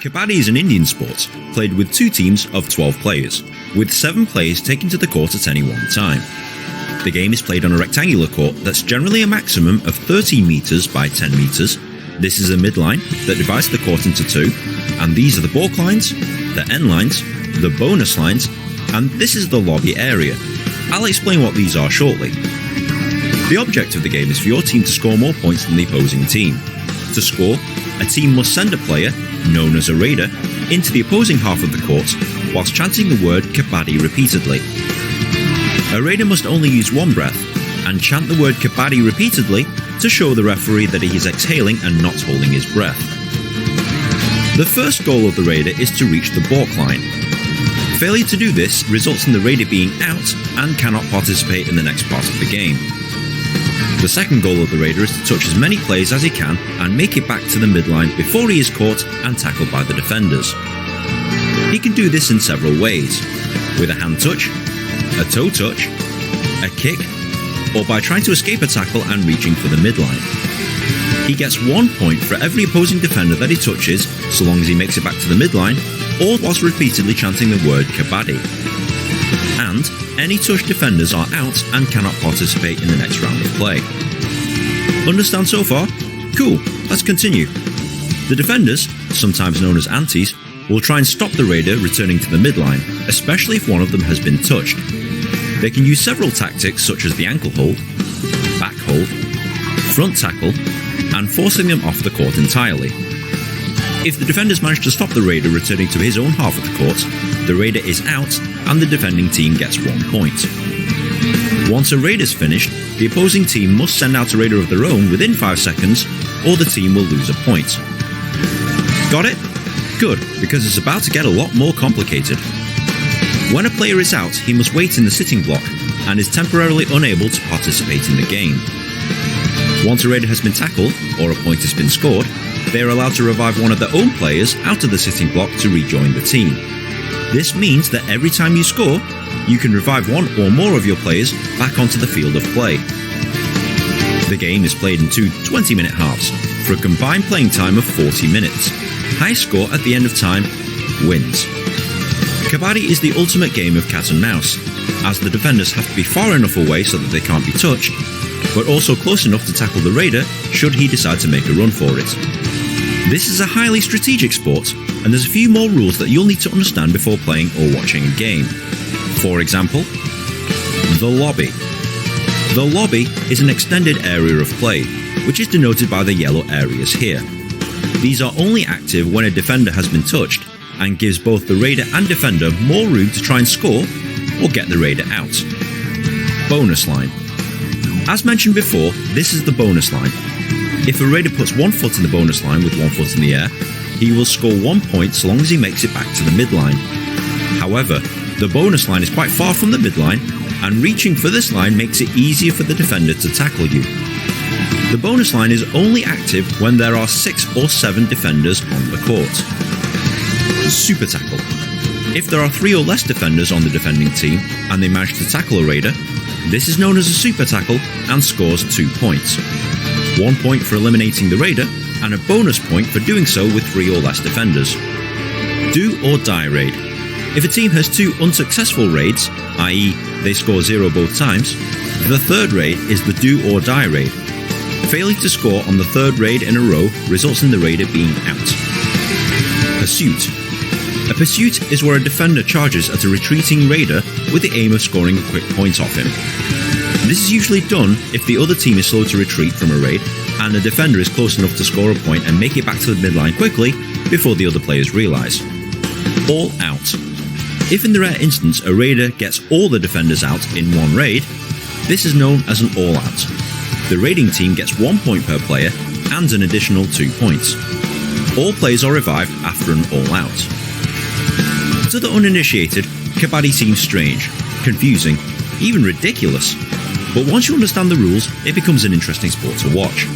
Kabaddi is an Indian sport, played with 2 teams of 12 players, with 7 players taken to the court at any one time. The game is played on a rectangular court that's generally a maximum of 13 metres by 10 metres. This is a midline that divides the court into 2, and these are the balk lines, the end lines, the bonus lines, and this is the lobby area. I'll explain what these are shortly. The object of the game is for your team to score more points than the opposing team. To score, a team must send a player, known as a raider, into the opposing half of the court whilst chanting the word Kabaddi repeatedly. A raider must only use one breath and chant the word Kabaddi repeatedly to show the referee that he is exhaling and not holding his breath. The first goal of the raider is to reach the balk line. Failure to do this results in the raider being out and cannot participate in the next part of the game. The second goal of the raider is to touch as many players as he can and make it back to the midline before he is caught and tackled by the defenders. He can do this in several ways, with a hand touch, a toe touch, a kick, or by trying to escape a tackle and reaching for the midline. He gets 1 point for every opposing defender that he touches, so long as he makes it back to the midline, or whilst repeatedly chanting the word Kabaddi. And any touched defenders are out and cannot participate in the next round of play. Understand so far? Cool, let's continue. The defenders, sometimes known as antis, will try and stop the raider returning to the midline, especially if one of them has been touched. They can use several tactics such as the ankle hold, back hold, front tackle, and forcing them off the court entirely. If the defenders manage to stop the raider returning to his own half of the court, the raider is out and the defending team gets 1 point. Once a raider is finished, the opposing team must send out a raider of their own within 5 seconds, or the team will lose a point. Got it? Good, because it's about to get a lot more complicated. When a player is out, he must wait in the sitting block and is temporarily unable to participate in the game. Once a raider has been tackled, or a point has been scored, they are allowed to revive one of their own players out of the sitting block to rejoin the team. This means that every time you score, you can revive one or more of your players back onto the field of play. The game is played in 2 20-minute halves, for a combined playing time of 40 minutes. High score at the end of time wins. Kabaddi is the ultimate game of cat and mouse, as the defenders have to be far enough away so that they can't be touched, but also close enough to tackle the raider should he decide to make a run for it. This is a highly strategic sport, and there's a few more rules that you'll need to understand before playing or watching a game. For example, the lobby. The lobby is an extended area of play, which is denoted by the yellow areas here. These are only active when a defender has been touched, and gives both the raider and defender more room to try and score or get the raider out. Bonus line. As mentioned before, this is the bonus line. If a raider puts 1 foot in the bonus line with 1 foot in the air, he will score 1 point so long as he makes it back to the midline. However, the bonus line is quite far from the midline, and reaching for this line makes it easier for the defender to tackle you. The bonus line is only active when there are 6 or 7 defenders on the court. Super tackle. If there are 3 or less defenders on the defending team and they manage to tackle a raider, this is known as a super tackle and scores 2 points. 1 point for eliminating the raider and a bonus point for doing so with 3 or less defenders. Do or die raid. If a team has 2 unsuccessful raids, i.e. they score 0 both times, the third raid is the do or die raid. Failing to score on the third raid in a row results in the raider being out. Pursuit. A pursuit is where a defender charges at a retreating raider with the aim of scoring a quick point off him. This is usually done if the other team is slow to retreat from a raid and the defender is close enough to score a point and make it back to the midline quickly before the other players realise. All out. If in the rare instance a raider gets all the defenders out in one raid, this is known as an all out. The raiding team gets 1 point per player and an additional 2 points. All players are revived after an all out. To the uninitiated, Kabaddi seems strange, confusing, even ridiculous. But once you understand the rules, it becomes an interesting sport to watch.